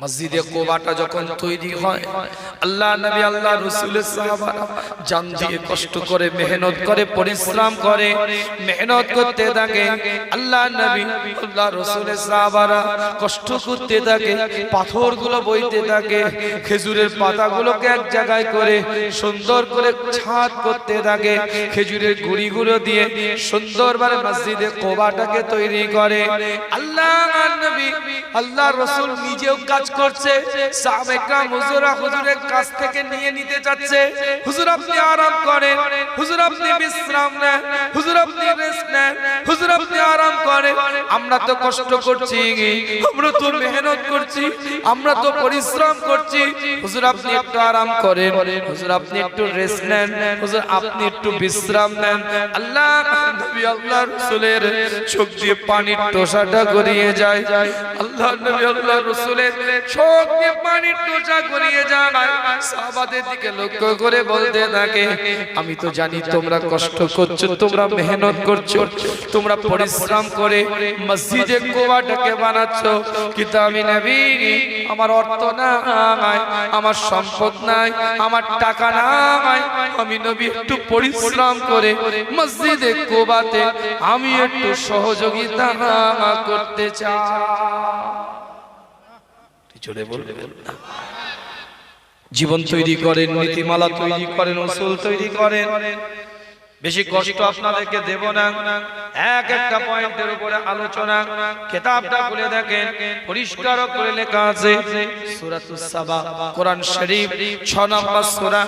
মসজিদে কোবাটা যখন তৈরি হয়, আল্লাহ নবী আল্লাহ রাসূলের সাহাবারা জান দিয়ে কষ্ট করে মেহনত করে পরিশ্রম করে মেহনত করতে থাকে। আল্লাহ নবী আল্লাহ রাসূলের সাহাবারা কষ্ট করতে থাকে, পাথরগুলো বইতে থাকে, খেজুরের পাতাগুলোকে এক জায়গায় করে সুন্দর করে ছাদ করতে থাকে, খেজুরের গুঁড়িগুলো দিয়ে সুন্দরভাবে মসজিদে কোবাটাকে তৈরি করে। আল্লাহ নবী আল্লাহ রাসূল নিজেও কাজ করছে, সাহাবা একরাম হুজুরের কাছ থেকে নিয়ে নিতে যাচ্ছে। হুজুর আপনি আরাম করেন, হুজুর আপনি বিশ্রাম নেন, হুজুর আপনি রেস্ট নেন, হুজুর আপনি আরাম করেন। আমরা তো কষ্ট করছি, আমরা তো মেহনত করছি, আমরা তো পরিশ্রম করছি, হুজুর আপনি একটু আরাম করেন, হুজুর আপনি একটু রেস্ট নেন, হুজুর আপনি একটু বিশ্রাম নেন। আল্লাহ নবী আল্লাহ রাসূলের চোখ দিয়ে পানির টোশাটা গড়িয়ে যায়। আল্লাহ নবী আল্লাহ রাসূলের চোখ দিয়ে পানির টোশা গড়িয়ে যায়। সাহাবাদের দিকে লক্ষ্য করে বলতে থাকে, আমি তো জানি তোমরা কষ্ট করছো, তোমরা মেহনত করছো, তোমরা পরিশ্রম করে মসজিদে কোবাটাকে বানাচ্ছো, কিন্তু আমি নবী আমার অর্থ নাই, আমার সম্পদ নাই, আমার টাকা নাই, আমি নবী একটু পরিশ্রম করে মসজিদে কোবাতে আমি একটু সহযোগিতা করতে চাই। জোরে বলবেন না। জীবন তৈরি করেন, নীতিমালা তৈরি করেন, উসুল তৈরি করেন। বেশি কষ্ট আপনাদেরকে দেব না, এক একটা পয়েন্টের উপরে আলোচনা। কিতাবটা খুলে দেখেন, পরিষ্কার করে লেখা আছে সূরাতুস সাবা, কোরআন শরীফ 6 নম্বর সূরা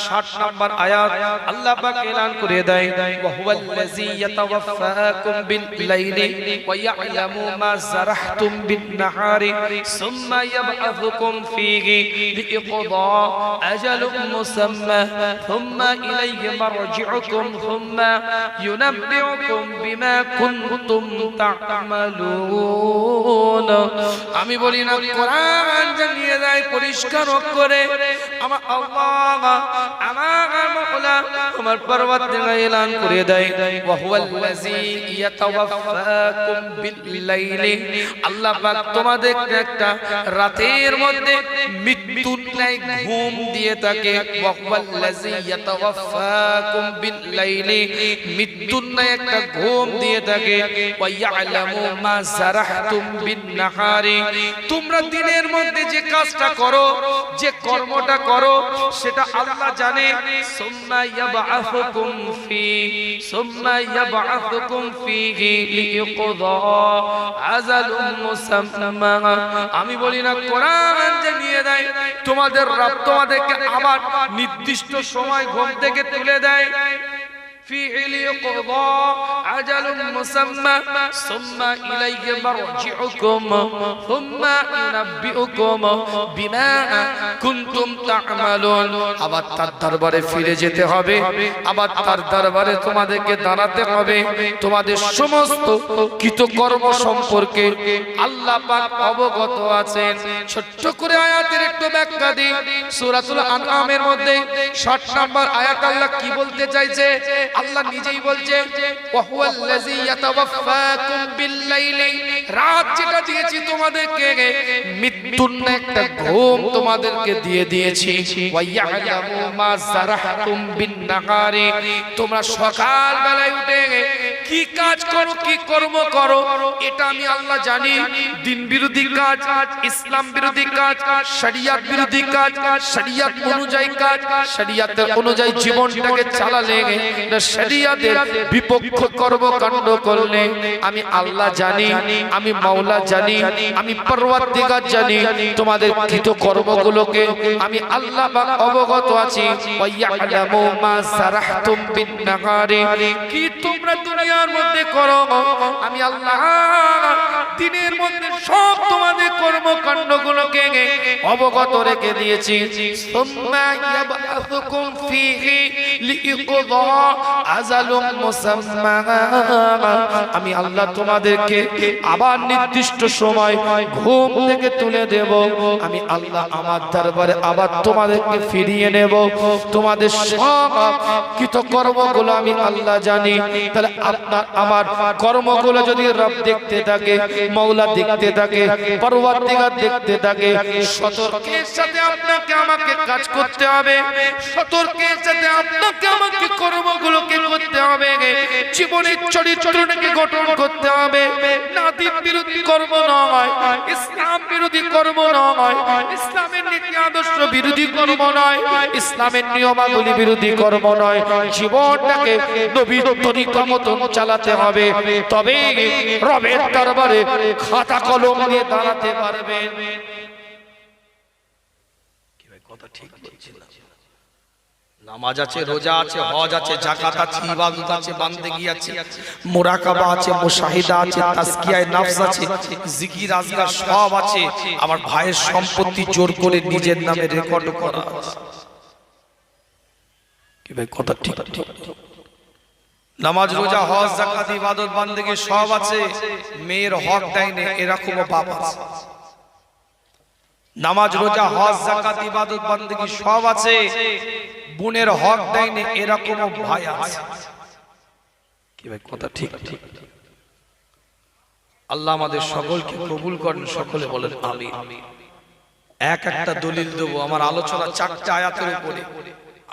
60 নম্বর আয়াত। আল্লাহ পাক এলান করে দেয়, ওয়া হুয়াল্লাযী ইয়াতাওয়াফফাকুম বিল লাইলি ওয়া ইয়া'লামু মা জারাহতুম বিন নাহারি সুম্মা ইয়াবআথুকুম ফীহি লিইকদা আজালুম মুসাম্মা সুম্মা ইলাইহি মারজিউকুম ثم ينبئكم بما كنتم تعملون। আমি বলি না, কোরআন জানিয়ে দেয় পরিষ্কার করে, আমার আল্লাহ আমার মাওলা আমার পরওয়ারদিগার এলান করে দেয়, ওয়া হুয়াল্লাযী ইয়াতাওয়াফফাকুম বিল লাইলি, আল্লাহ পাক তোমাদের একটা রাতের মধ্যে মৃত্যুর ন্যায় ঘুম দিয়ে থাকে। ওয়া হুয়াল্লাযী ইয়াতাওয়াফফাকুম বিল লাইলি, মৃত্যুর ন্যায় একটা ঘুম দিয়ে থাকে। ওয়া ইয়ালামু মা জারাহতুম বিন নাহারি, তোমরা দিনের মধ্যে যে কাজটা করো, যে কর্মটা করো, সেটা আল্লাহ জানে। সুম্মা ইয়াবআথুকুম ফীহি লিইকদা আজালুম মুসাম্মা। আমি বলি না, কোরআন জানিয়ে দেয় তোমাদের রব তোমাদেরকে আবার নির্দিষ্ট সময় ঘুম থেকে তুলে দেয়। فيه ليقضى أجل مسمى ثم إليه مرجعكم ثم ينبئكم بما كنتم تعملون। আবার তার দরবারে ফিরে যেতে হবে, আবার তার দরবারে তোমাদেরকে দাঁড়াতে হবে। তোমাদের সমস্ত কৃতকর্ম সম্পর্কে আল্লাহ পাক অবগত আছেন। ছোট্ট করে আয়াতের একটু ব্যাখ্যা দিই। সূরাতুল আনআমের মধ্যে 60 নম্বর আয়াত আল্লাহ কি বলতে চাইছে? আল্লাহ নিজেই বলছে, ওয়া হুয়াল্লাযী ইয়াতাওয়াফফাকুম বিল লাইলি, রাত যেটা দিয়েছি তোমাদেরকে, মৃত্যুর একটা ঘুম তোমাদেরকে দিয়ে দিয়েছি। ওয়া ইয়ালামু মা জারাহতুম বিন নাহারি, তোমরা সকাল বেলায় উঠে কি কাজ করো, কি কর্ম করো, এটা আমি আল্লাহ জানি। দিন বিরোধী কাজ, ইসলাম বিরোধী কাজ, শরিয়ত বিরোধী কাজ, শরিয়ত অনুযায়ী কাজ, শরিয়তের অনুযায়ী জীবনটাকে চালালে, শরিয়তের বিপক্ষ কর্মকাণ্ড করলে আমি আল্লাহ জানি, আমি মাওলা জানি, আমি পরওয়ারদিগার জানি। তোমাদের কৃত কর্মগুলোকে আমি আল্লাহ পাক অবগত আছি। ওয়া ইয়ালামু মা জারাহতুম বিন নাহারি, কি তোমরা দুনিয়ার মধ্যে করো, আমি আল্লাহ দিনের মধ্যে সব তোমাদের কর্মকাণ্ডগুলোকে অবগত রেখে দিয়েছি। সুম্মা ইয়াবআসুকুম ফীহি লিইকযা আজালুম মুসাম্মা আমি আল্লাহ তোমাদেরকে আবার নির্দিষ্ট সময় ঘুম থেকে তুলে দেব আমি আল্লাহ আমার দরবারে আবার তোমাদেরকে ফিরিয়ে নেব তোমাদের সব কৃতকর্মগুলো আমি আল্লাহ জানি তাহলে আপনার আমার কর্মগুলো যদি রব দেখতে থাকে মওলা দেখতে থাকে পরওয়ারদিগার দেখতে থাকে সতর্কের সাথে আপনাকে আমাকে কাজ করতে হবে সতর্কের সাথে আপনাকে আমাকে কর্মগুলোকে করতে হবে জীবনের চরিত্রটাকে গঠন করতে হবে নাদিম বিরোধী কর্ম নয় ইসলাম বিরোধী কর্ম নয় ইসলামের নীতি আদর্শ বিরোধী কর্ম নয় ইসলামের নিয়মাবলী বিরোধী কর্ম নয় জীবনটাকে নবীর তরিকা মতন চালাতে হবে তবে রবের দরবারে খাতা কলম নিয়ে দাঁড়াতে পারবেন কি ভাই কথা ঠিক বলছিলাম নামাজ আছে রোজা আছে হজ আছে যাকাত আছে ইবাদত আছে বান্দেগি আছে মুরাকাবা আছে মুশাহিদা আছে তাজকিয়ায়ে নফস আছে জিকির আজকার সব আছে আমার ভাইয়ের সম্পত্তি জোর করে নিজের নামে রেকর্ড করা আছে কি ভাই কথা ঠিক নামাজ রোজা হজ যাকাত ইবাদত বান্দেগি সব আছে মেয়ের হক দেয় না এরকম বাপ আছে নামাজ রোজা হজ যাকাত ইবাদত বান্দেগি সব আছে বোনের হক দেয় না এরকম ভাই আছে কি ভাই কথা ঠিক আল্লাহ আমাদের সকলকে কবুল করেন সকলে বলেন আমিন এক একটা দলিল দেব আমার আলোচনা 4টা আয়াতের উপরে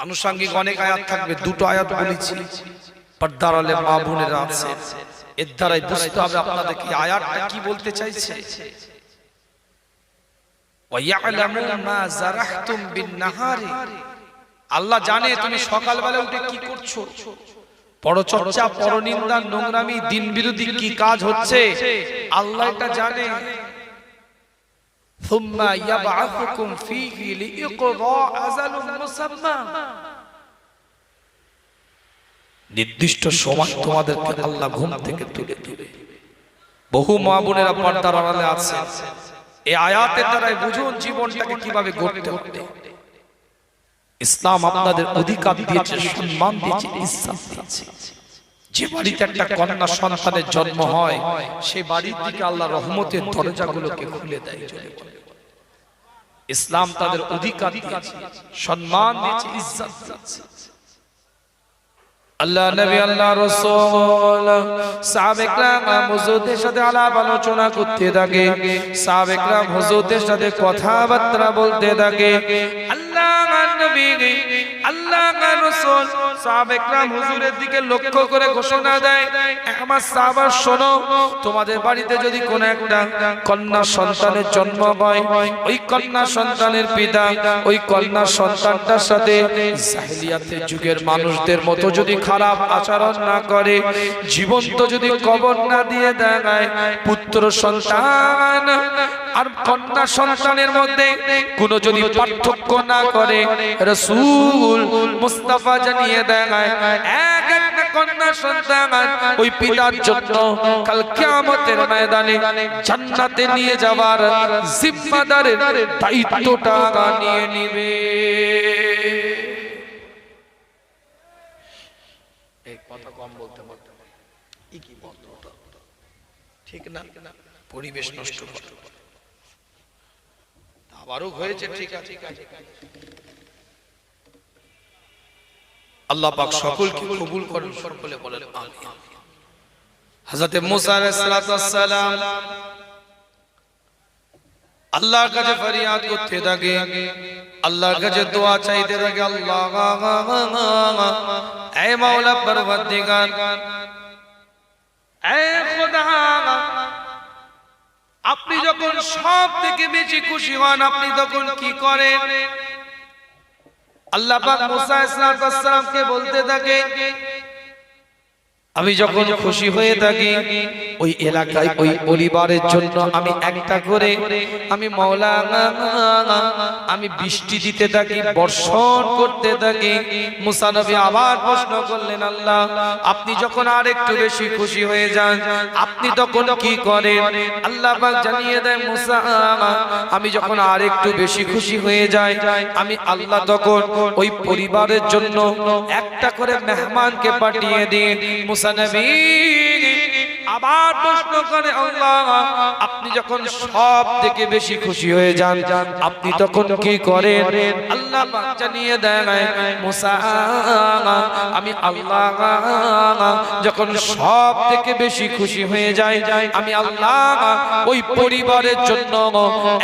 আনুষঙ্গিক অনেক আয়াত থাকবে দুটো আয়াত বলেছি পর্দার আলে মা বোনেরা আছে এর দ্বারাই বুঝতে হবে আপনাদের কি আয়াতটা কি বলতে চাইছে ওয়ায়ালামু মা জারাহতুম বিন-নাহারি আল্লাহ জানে তুমি সকালবেলা উঠে কি করছো পরচর্চা পরনিন্দা নোংরামি দিন বিরোধী কি কাজ হচ্ছে আল্লাহ এটা জানে সুম্মা ইয়াবআসুকুম ফীহি লিইকযা আজালুম মুসাম্মা নির্দিষ্ট সময় তোমাদেরকে আল্লাহ ঘুম থেকে তুলে দিবে বহু মা বোনেরা পর্দার আড়ালে আছে এই আয়াতের দ্বারাই বুঝুন জীবনটাকে কিভাবে গড়তে হবে ইসলাম আপনাদের অধিকার দিয়েছে সম্মান দিয়েছে ইজ্জত দিয়েছে যে বাড়িতে একটা কন্যা সন্তানের জন্ম হয় সেই বাড়ির দিকে আল্লাহ রহমতের দরজাগুলোকে খুলে দেয় ইসলাম তাদের অধিকার দিয়েছে সম্মান দিয়েছে ইজ্জত দিয়েছে আল্লাহ নবী আল্লাহ রাসূল সাহাবা একরাম হুজুরদের সাথে আলাপ আলোচনা করতে থাকে সাহাবা একরাম হুজুরদের সাথে কথাবার্তা বলতে থাকে আল্লাহ নবী আল্লাহ রাসূল সাহাবা একরাম হুজুরের দিকে লক্ষ্য করে ঘোষণা দেয় আমার সাহাবা শোনো তোমাদের বাড়িতে যদি কোনো একটা কন্যা সন্তানের জন্ম হয় ওই কন্যা সন্তানের পিতা ওই কন্যা সন্তানটার সাথে জাহেলিয়াতের যুগের মানুষদের মতো যদি খারাপ আচরণ না করে জীবন্ত যদি কবর না দিয়ে দেয় পুত্র সন্তান আর কন্যা সন্তানের মধ্যে কোনো যদি পার্থক্য না করে রাসূল মুস্তাফা জানিয়ে দেয় এক একটা কন্যা সন্তান ওই পিতার জন্য কাল কিয়ামতের ময়দানে জান্নাতে নিয়ে যাওয়ার জিম্মাদারের দায়িত্বটা নিয়ে নেবে কথা কম বলতে বলতে কি বলতো ঠিক না পরিবেশ নষ্ট করে আবারও হয়েছে ঠিক আছে আল্লাহ পাক সকলকে কবুল করেন সকলে বলেন আমিন হযরত মুসা আলাইহিস সালাতু ওয়াস সালাম আল্লাহর কাছে ফরিয়াদ করতে থাকে আল্লাহর কাছে দোয়া চাইতে থাকে আল্লাহ এ মাওলা পরওয়ারদিগার এ খোদা আপনি যখন সব থেকে বেশি খুশি হন আপনি তখন কি করেন আল্লাহ পাক মুসা আলাইহিস সালামকে বলতে থাকে আমি যখন খুশি হয়ে থাকি ওই এলাকায় ওই পরিবারের জন্য আমি একটা করে আমি মাওলানা আমি বৃষ্টি দিতে থাকি, বর্ষণ করতে থাকি। মুসা নবী আবার প্রশ্ন করলেন, আল্লাহ আপনি যখন আর একটু বেশি খুশি হয়ে যান আপনি তখন কি করেন? আল্লাহ পাক জানিয়ে দেয়, মুসা আমি যখন আর একটু বেশি খুশি হয়ে যাই আমি আল্লাহ তখন ওই পরিবারের জন্য একটা করে মেহমানকে পাঠিয়ে দিই। মুসা নবী আবার প্রশ্ন করে, আল্লাহ আপনি যখন সব থেকে বেশি খুশি হয়ে যান আপনি তখন কি করেন? আল্লাহ পাক জানিয়ে দেয়, মুসা আমি আল্লাহ যখন সব থেকে বেশি খুশি হয়ে যাই আমি আল্লাহ ওই পরিবারের জন্য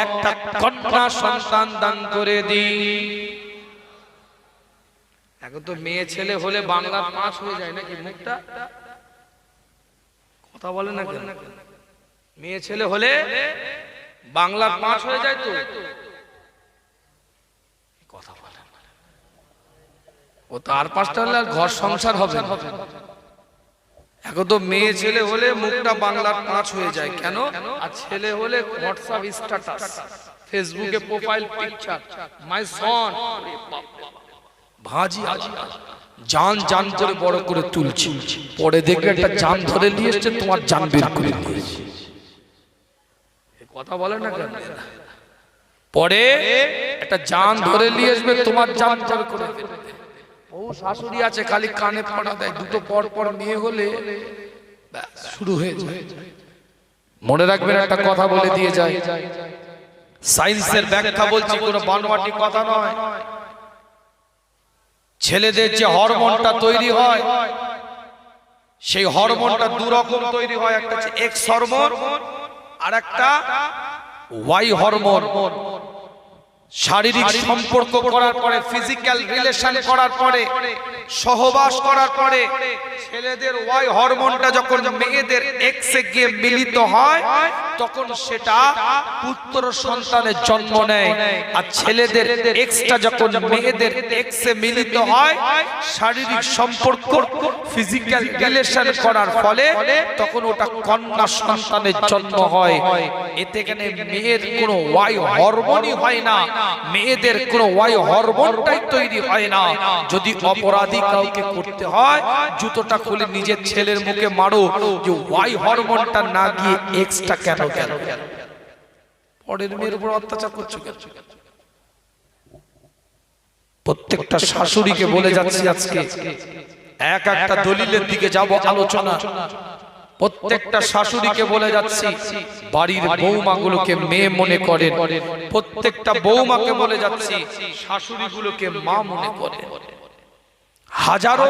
একটা কন্যা সন্তান দান করে দিই। এখন তো মেয়ে ছেলে হলে বাংলা পাস হয়ে যায় নাকি? মুখটা কথা বলে না কেন? মেয়ে ছেলে হলে বাংলা পাস হয়ে যায় তো কথা বলে ও তো আর পাঁচটা হলে ঘর সংসার হবে। এখন তো মেয়ে ছেলে হলে মুখটা বাংলার পাঁচ হয়ে যায় কেন? আর ছেলে হলে হোয়াটসঅ্যাপ স্ট্যাটাস, ফেসবুকে প্রোফাইল পিকচার, মাই সন ভাজি জান জান করে বড় করে তুলছি, পরে দেখবে একটা জান ধরে নিয়ে এসছে, তোমার জান বের করে নিয়েছে। কথা বলে না কেন? পরে একটা জান ধরে নিয়ে আসবে, তোমার জান বের করে। ও শাশুড়ি আছে খালি কানে পড়া দেয়, দুটো পর পর মেয়ে হলে শুরু হয়ে যায়। মনে রাখবেন একটা কথা বলে দিয়ে যায়, সায়েন্সের ব্যাখ্যা বলছি, কোনো বানোয়াটি কথা নয়। ছেলেদের যে হরমোনটা তৈরি হয় সেই হরমোনটা দু রকম তৈরি হয়, একটা হচ্ছে এক্স হরমোন আর একটা ওয়াই হরমোন। শারীরিক সম্পর্ক করার পরে, ফিজিক্যাল রিলেশন করার পরে, সহবাস করার পরে ছেলেদের ওয়াই হরমোনটা যখন মেয়েদের এক্সে গিয়ে মিলিত হয় তখন সেটা পুত্র সন্তানের জন্ম নেয়। আর ছেলেদের এক্সটা যখন মেয়েদের এক্সে মিলিত হয়, শারীরিক সম্পর্ক ফিজিক্যাল রিলেশন করার ফলে তখন ওটা কন্যা সন্তানের জন্ম হয়। এতে কেন মেয়ের কোনো ওয়াই হরমোনই হয় না, মেয়েদের কোনো ওয়াই হরমোনটাই তৈরি হয় না। যদি অপরাধী কাউকে করতে হয় জুতোটা খুলে নিজের ছেলের মুখে মারো যে ওয়াই হরমোনটা না গিয়ে এক্সটা কেন কেন পরের মেয়ের উপর অত্যাচার করছো কেন? প্রত্যেকটা শাশুড়িকে বলে যাচ্ছি আজকে, এক একটা দলিলের দিকে যাব আলোচনা। প্রত্যেকটা শাশুড়িকে বলে যাচ্ছি, বাড়ির বৌমাগুলোকে মেয়ে মনে করেন। প্রত্যেকটা বৌমাকে বলে যাচ্ছি, শাশুড়িগুলোকে মা মনে করেন। হাজারো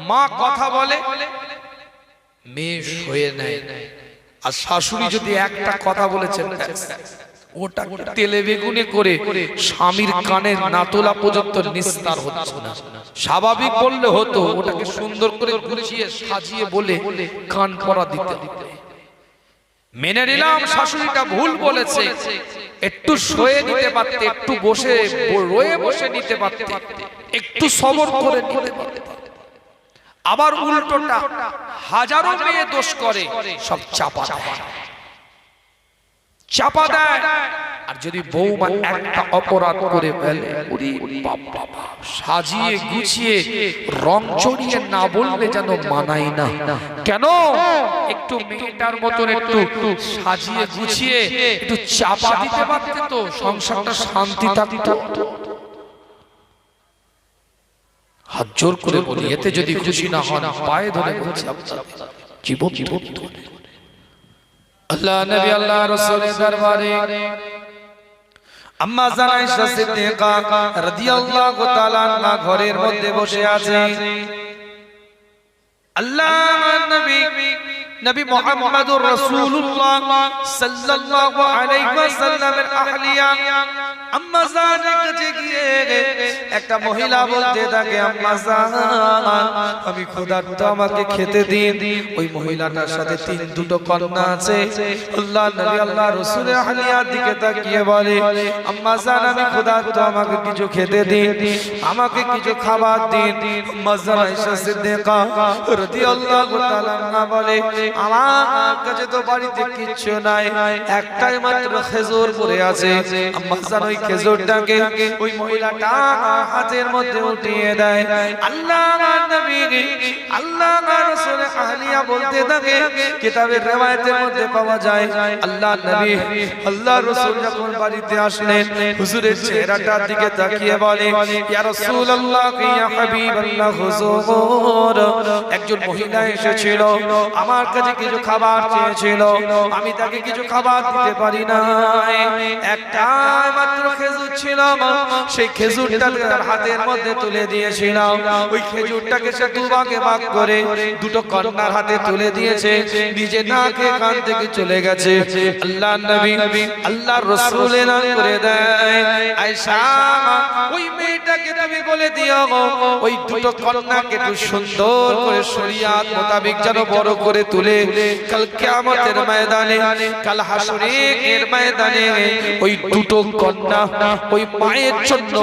মা কথা বলে, মেয়ে শুয়ে নেয়। আর শাশুড়ি যদি একটা কথা বলেছেন ওটা তেলে বেগুনে করে স্বামীর কানের নাতলা পর্যন্ত নিস্তার হচ্ছে না। স্বাভাবিক বললে হতো, ওটাকে সুন্দর করে গুছিয়ে সাজিয়ে বলে কান পরা দিতে হবে। মেনে নিলাম শাশুড়িটা ভুল বলেছে, একটু শুয়ে নিতে পারতে, একটু বসে রয়ে বসে নিতে পারতে, একটু সবর করে নিতে পারতে। আবার উল্টোটা হাজারো মেয়ে দোষ করে, সব চাপা দেয়। আর যদি বৌমা একটা অপরাধ করে ফেলে, সাজিয়ে গুছিয়ে রং চড়িয়ে না বললে যেন মানাই না। কেন? একটু মেয়েটার মতন একটু সাজিয়ে গুছিয়ে একটু চাপা দিতে পারতে তো সংসারটা শান্তি থাকতো। হাত জোর করে বলি, এতে যদি খুশি না হন পায়ে ধরে বলছি জীবন আল্লাহ নবী আল্লাহ রাসূলের দরবারে আম্মা জান আয়েশা সিদ্দিকা রাদিয়াল্লাহু তাআলা আনহা ঘরের মধ্যে বসে আছে। আল্লাহ নবী মুহাম্মদুর রাসূলুল্লাহ সাল্লাল্লাহু আলাইহি ওয়াসাল্লামের আহলিয়া আম্মা জানের কাছে গিয়ে একটা মহিলা বলতে থাকে, আম্মা জান আমি ক্ষুধার্ত, আমাকে খেতে দিন। ওই মহিলাটার সাথে দুটো কন্যা আছে। আল্লাহ নবী আল্লাহ রাসূলের হালিয়ার দিকে তাকিয়ে বলে, আম্মা জান আমি ক্ষুধার্ত, আমাকে কিছু খেতে দিন, আমাকে কিছু খাবার দিন। আম্মা জান আয়েশা সিদ্দিকা রাদিয়াল্লাহু তাআলা আনহা বলে, আমার কাছে তো বাড়িতে কিচ্ছু নাই, একটাই মাত্র খেজুর পড়ে আছে। আম্মা জান ওই খেজুরটাকে ওই মহিলাটা হাতের মধ্যে উঠিয়ে দেয়। আল্লাহর নবী আল্লাহর রাসূল আহলিয়া বলতে থাকে, কিতাবের riwayaতের মধ্যে পাওয়া যায় আল্লাহর নবী আল্লাহর রাসূল যখন বাড়িতে আসলেন, হুজুরের চেহারাটার দিকে তাকিয়ে বলে, ইয়া রাসূলুল্লাহ ইয়া হাবিবাল্লাহ হুজুর, একজন মহিলা এসেছিল, আমার কাছে কিছু খাবার চেয়েছিল, আমি তাকে কিছু খাবার দিতে পারি না। একটা মাত্র খেজুর ছিল, সেই খেজুরটা তার হাতের মধ্যে তুলে দিয়েছিলাম। ওই খেজুরটাকে সে দুভাগে ভাগ করে দুটো কন্যার হাতে তুলে দিয়েছে, নিজে না খেয়ে কান থেকে চলে গেছে। আল্লাহর নবী আল্লাহর রাসূল এলান করে দেয়, আয়েশা ওই মেয়েটাকে তুমি বলে দিও ওই দুটো কন্যাকে একটু সুন্দর করে শরিয়াত মোতাবেক যেন বড় করে তুলে কাল কিয়ামতের ময়দানে, কাল হাসরের ময়দানে ওই দুটো কন্যা ওই মায়ের জন্য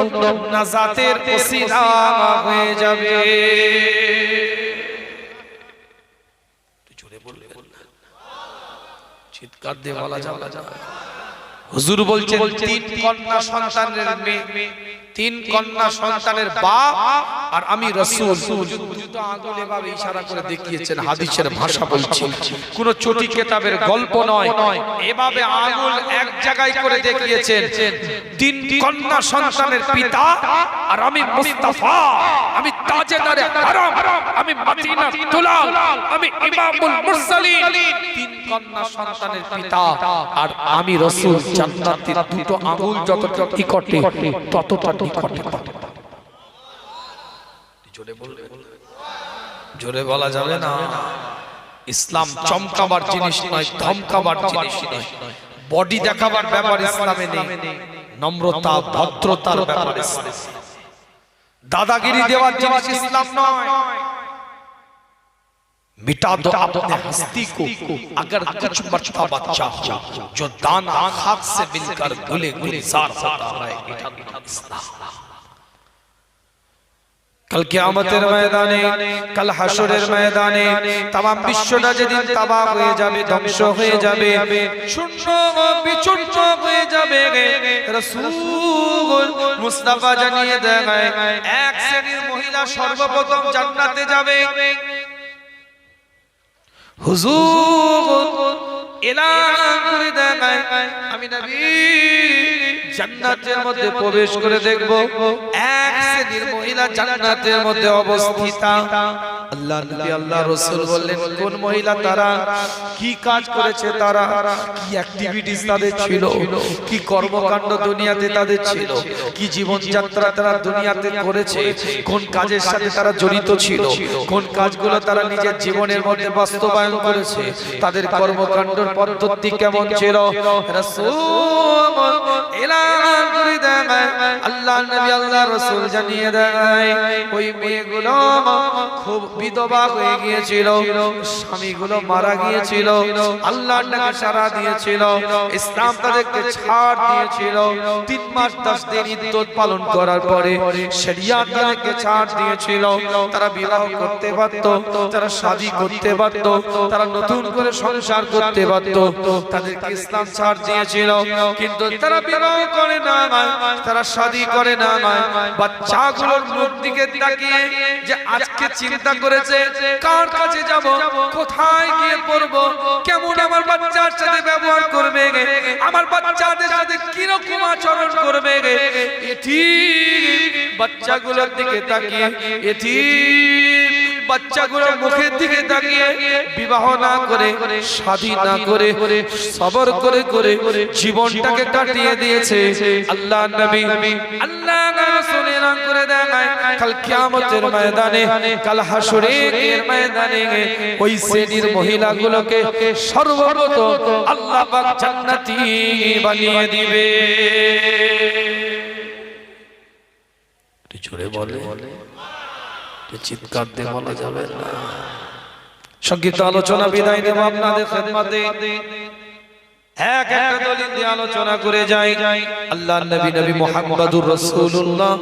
নাজাতের ওসিলা হয়ে যাবে। জোরে বলবেন না, চিৎকার দিয়ে বলা যাবে না। হুজুর বলছেন তিন কন্যা সন্তানের মেয়ে, তিন কন্যা সন্তানের বাপ, আর আমি রাসূল। দুটো আঙ্গুল এভাবে ইশারা করে দেখিয়েছেন, হাদিসের ভাষা বলছি, কোন চটি কিতাবের গল্প নয়। এভাবে আঙ্গুল এক জায়গায় করে দেখিয়েছেন, তিন কন্যা সন্তানের পিতা আর আমি মুস্তাফা, আমি তাজেদারে হারাম, আমি মদিনা তুলাল, আমি ইমামুল মুরসালিন। তিন কন্যা সন্তানের পিতা আর আমি রাসূল, জান্নাতের দুটো আঙ্গুল যতটা নিকটে ততটা নিকটে। জোরে বলা যাবে না। ইসলাম চমকাবার জিনিস নয়, ধমকাবার জিনিস নয়, বডি দেখাবার ব্যাপার ইসলামে নেই, নম্রতা ভদ্রতার ব্যাপার ইসলাম। দাদাগিরি দেওয়ার জিনিস ইসলাম নয়। मिटा दो अपने हस्ती को अगर कुछ मर्तबा चाहो, जो दाना खाक से मिलकर गुले गुलजार होता है। कल कियामतेर मैदाने, कल हाशरेर मैदाने तमाम विश्वटा जेदिन तबाह হয়ে যাবে, ধ্বংস হয়ে যাবে, শূন্য বিচূর্ণ হয়ে যাবে। রাসূল মুস্তাফা জানিয়ে দেয়, এক শ্রেণীর মহিলা সর্বপ্রথম জান্নাতে যাবে। হুজুর এলান করে দেয়, আমি নবী জান্নাতের মধ্যে প্রবেশ করে দেখব এক শ্রেণীর মহিলা জান্নাতের মধ্যে অবস্থিত। আল্লাহ নবী আল্লাহ রাসূল বললেন, কোন মহিলা তারা, কি কাজ করেছে তারা, কি অ্যাক্টিভিটিস তাদের ছিল, কি কর্মকাণ্ড দুনিয়াতে তাদের ছিল, কি জীবনযাত্রা তারা দুনিয়াতে করেছে, কোন কাজের সাথে তারা জড়িত ছিল, কোন কাজগুলো তারা নিজের জীবনের মধ্যে বাস্তবায়ন করেছে, তাদের কর্মকাণ্ডের পদ্ধতি কেমন ছিল। রাসূল এলান করে দেয়, আল্লাহ নবী আল্লাহ রাসূল জানিয়ে দেয়, ওই মেয়েগুলো খুব বিধবা হয়ে গিয়েছিল, স্বামীগুলো মারা গিয়েছিল, আল্লাহর ডাকে সাড়া দিয়েছিল, ইসলাম তাদেরকে ছাড় দিয়েছিল। 3 মাস 10 দিন ইদ্দত পালন করার পরে শরিয়াত তাদেরকে ছাড় দিয়েছিল। তারা বিবাহ করতে পারত, তারা শাদী করতে পারত, তারা নতুন করে সংসার করতে পারত, তাদেরকে ইসলাম ছাড় দিয়েছিল। কিন্তু তারা বিবাহ করে না, তারা শাদী করে না। বাচ্চাগুলোর মুখ দিকে তাকিয়ে যে আজকে চিন্তা করেছে কার কাছে যাব, কোথায় গিয়ে পড়ব, কেমন আমার বাচ্চার সাথে ব্যবহার করবে, আমার বাচ্চাদের সাথে কি রকম আচরণ করবে, এতিম বাচ্চাগুলোর দিকে তাকিয়ে, এতিম বাচ্চাগুলোর মুখের দিকে তাকিয়ে বিবাহ না করে, শাদী না করে, সবর করে করে জীবনটাকে কাটিয়ে দিয়েছে। আল্লাহ নবী আল্লাহ রাসূল এলান করে দেয়, কাল কিয়ামতের ময়দানে, কাল হাশরের ময়দানে ওই শ্রেণীর মহিলাগুলোকে সর্বপ্রথম আল্লাহ পাক জান্নাতি বানিয়ে দিবে। জোরে বলে, চিৎকার দিয়ে বলা যাবে না। সংক্ষিপ্ত আলোচনা বিদায় দেব আপনাদের খেদমতে। এক একটা দলিল দিয়ে আলোচনা করে যাই। আল্লাহর নবী মুহাম্মদুর রাসূলুল্লাহ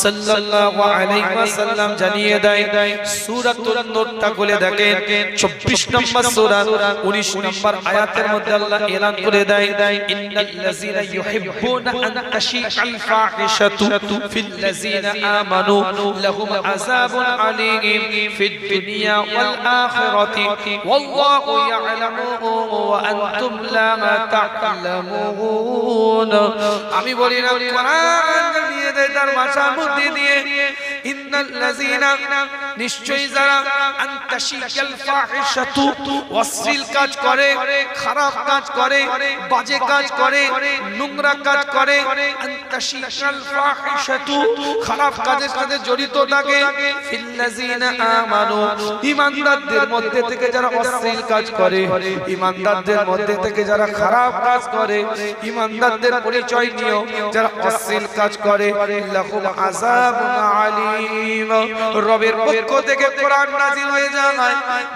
সাল্লাল্লাহু আলাইহি ওয়াসাল্লাম জানিয়ে দেয়, সূরাতুন নূরটা খুলে দেখেন, 24 নম্বর সূরা 19 নম্বর আয়াতের মধ্যে আল্লাহ এলান করে দেয়, ইন্নাল্লাযীনা ইউহিব্বুনা আন তাশিআল ফাহিশাতু ফিল্লাযীনা আমানু লাহুম আযাবুন আলীম ফিদ দুনিয়া ওয়াল আখিরাতি ওয়াল্লাহু ইয়ালামু ওয়া আনতুম লা তা'লামুন। আমি বলি না, কোরআন জানিয়ে দেয় তার ভাষার মধ্যে দিয়ে, ইন্নাল্লাযীনা, নিশ্চয়ই যারা, আন তাশিআল ফাহিশাতু, অশ্লীল কাজ করে, খারাপ কাজ করে, বাজে কাজ করে, নোংরা কাজ করে, আন তাশিআল ফাহিশাতু, খারাপ কাজের সাথে জড়িত থাকে, ফিল্লাযীনা আমানু, ঈমানদারদের মধ্যে থেকে যারা অশ্লীল কাজ করে, ঈমানদারদের মধ্যে থেকে যারা খারাপ কাজ করে, ঈমানদারদের পরিচয় নিয়ে যারা অশ্লীল কাজ করে, লাহুম আযাবুন আলীম, রবের পক্ষ থেকে কোরআন নাযিল হয়ে যায়,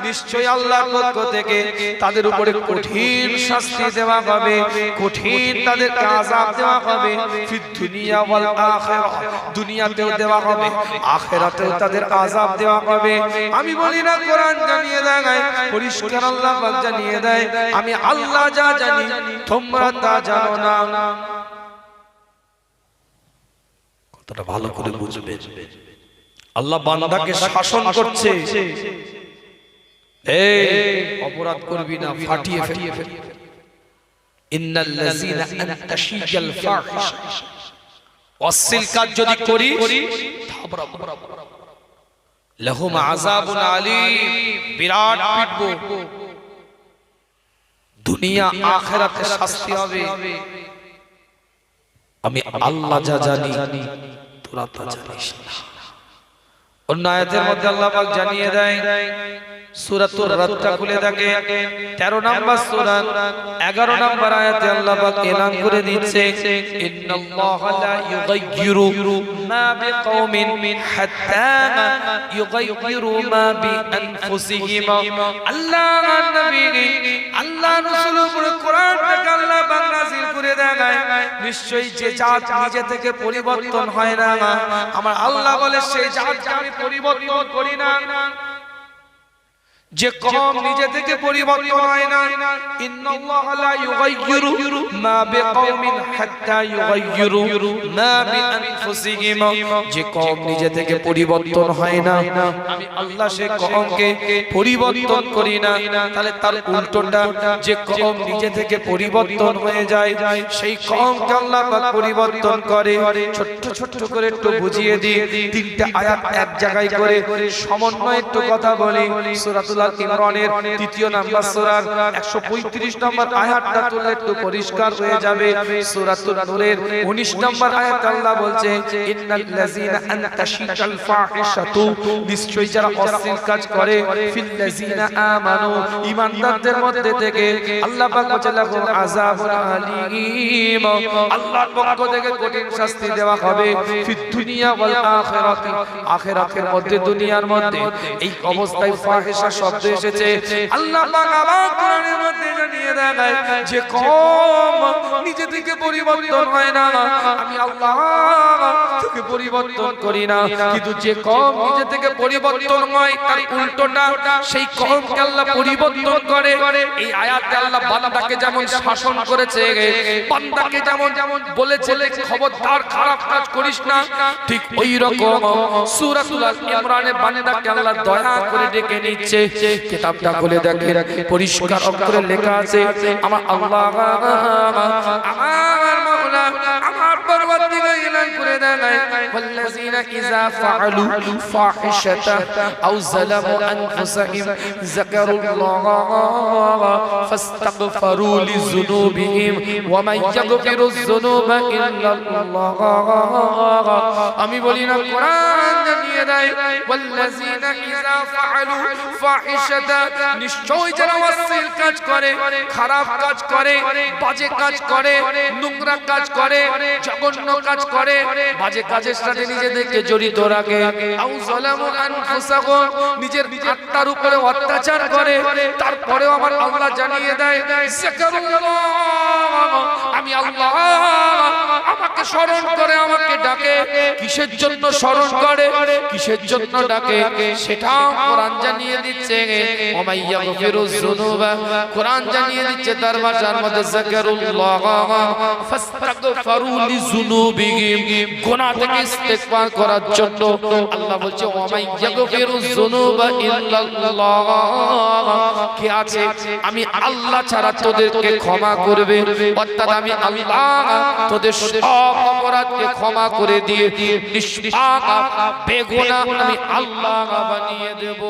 নিশ্চয়ই আল্লাহর পক্ষ থেকে তাদের উপরে কঠিন শাস্তি দেওয়া হবে, কঠিন তাদেরকে আযাব দেওয়া হবে, ফিদ দুনিয়া ওয়াল আখিরাহ, দুনিয়াতেও দেওয়া হবে, আখিরাতেও তাদের আযাব দেওয়া হবে। আমি বলি না, কোরআন জানিয়ে দেয়, পরিষ্কার আল্লাহ পাক জানিয়ে দেয়, আমি আল্লাহ যা জানি তোমরা তা জানো না। কথাটা ভালো করে বুঝবে। আল্লাহ বান্দাকে শাসন করছে, এই অপরাধ করবি না, ফাটিয়ে ফেল। ইন্নাল্লাযীনা আন তাশিআল ফাহিশা, অশ্লীল কাজ যদি করি, লাহুম আযাবুন আলীম, বিরাট পিটবো, দুনিয়া আখিরাতে শাস্তি হবে। আমি আল্লাহ যা জানি তোরা তা জানিস না। অন্য আয়াতের মধ্যে আল্লাহ পাক জানিয়ে দেয়, সূরাতুর রাদটা খুলে দেখে 13 নম্বর সূরা 11 নম্বর আয়াতে আল্লাহ পাক এলান করে দিচ্ছে, ইন্নাল্লাহা লা ইউগাইয়িরু মা বিকওমিন হাত্তা ইউগাইয়িরু মা বিআনফুসিহিম। আল্লাহ নবী, আল্লাহ রাসূলের উপরে কোরআনটাকে আল্লাহ পাক নাযিল করে দেয়, নিশ্চয়ই যে জাত নিজে থেকে পরিবর্তন হয় না, আমার আল্লাহ বলে সেই জাতকে আমি পরিবর্তন করি না। যে কওম নিজে থেকে পরিবর্তন হয় না, ইন্নাল্লাহা লা ইউগাইয়িরু মা বিকওমিন হাত্তা ইউগাইয়িরু মা বিআনফুসিহিম। যে কওম নিজে থেকে পরিবর্তন হয় না, আমি আল্লাহ সেই কওমকে পরিবর্তন করি না। তাহলে তার উল্টোটা, যে কওম নিজে থেকে পরিবর্তন হয়ে যায়, সেই কওমকে আল্লাহ পাক পরিবর্তন করে। ছোট ছোট করে একটু বুঝিয়ে দিই, তিনটা আয়াত এক জায়গায় করে সমন্বয়ে একটু কথা বলি। সূরাতুল ইমরানের 3 নম্বর সূরার 135 নম্বর আয়াতটা তুললে একটু পরিষ্কার হয়ে যাবে। সূরাতুন নূরের 19 নম্বর আয়াতে আল্লাহ বলছে, ইন্নাল্লাযীনা আন তাশিআল ফাহিশাতু, নিশ্চয়ই যারা অশ্লীল কাজ করে, ফিল্লাযীনা আমানু, ঈমানদারদের মধ্যে থেকে আল্লাহ পাক বলছে, লাহুম আযাবুন আলীম, আল্লাহর পক্ষ থেকে কঠিন শাস্তি দেওয়া হবে, ফিদ দুনিয়া ওয়াল আখিরাতি, আখিরাতের মধ্যে, দুনিয়ার মধ্যে। এই অবস্থায় ফাহিশা শব্দ এসেছে। আল্লাহ পাক আবার কোরআনের মধ্যে জানিয়ে দেয়, যে কওম নিজে থেকে পরিবর্তন হয় না, আমি আল্লাহ থেকে পরিবর্তন করি না। কিন্তু যে কওম নিজে থেকে পরিবর্তন হয়, তার উল্টোটা, সেই কওমকে আল্লাহ পরিবর্তন করে। এই আয়াতে আল্লাহ বান্দাকে যেমন শাসন করেছে, বান্দাকে যেমন বলেছে খবরদার খারাপ কাজ করিস না, ঠিক ওই রকম সূরাতুল ইমরানে বান্দাকে আল্লাহ দয়া করে ডেকে নিচ্ছে। কিতাবটা খুলে দেখে, পরিষ্কার অক্ষরে লেখা আছে, আমার আল্লাহ, আমার মাওলা, আমার পরওয়ারদিগার এলান করে দেয়, ওয়াল্লাযীনা ইযা ফাআলু ফাহিশাতান আও যালামু আনফুসাহিম যাকারুল্লাহ ফাস্তাগফিরু লিযুনুবিহিম ওয়া মান ইয়াগফিরুয যুনুবা ইল্লাল্লাহ। আমি বলি না, কোরআন জানিয়ে দেয়, ওয়াল্লাযীনা ইযা ফাআলু ফাহিশাতান, নিশ্চয়ই যারা অশ্লীল কাজ করে, খারাপ কাজ করে, বাজে কাজ করে, নোংরা কাজ করে, জঘন্য কাজ করে, করে বাজে কাজের সাথে নিজেদেরকে জড়িত রাখে, আও যালামু আনফুসাহুম নিজের আত্মার উপরে অত্যাচার করে, তারপরেও আমার আল্লাহ জানিয়ে দেয় যাকারুল্লাহ আমি আল্লাহ আমাকে স্মরণ করে আমাকে ডাকে। কিসের জন্য স্মরণ করে, কিসের জন্য ডাকে, সেটা কোরআন জানিয়ে দিচ্ছে। ওমাইয়া গফিরুজ যুনুবা, কোরআন জানিয়ে দিচ্ছে তার ভাষার মধ্যে যাকারুল্লাহ ফাস্তাগফিরু লিযুনুবিহিম, গুনাহ থেকে ইস্তেগফার করার জন্য আল্লাহ বলছে ওমাইয়া গফিরুজ যুনুবা ইল্লাল্লাহ, কে আছে আমি আল্লাহ ছাড়া তোদেরকে ক্ষমা করবে, অর্থাৎ আমি আল্লাহ তোদের সব অপরাধকে ক্ষমা করে দিয়ে নিষ্পাক বেগুনাহ আমি আল্লাহ বানিয়ে দেব।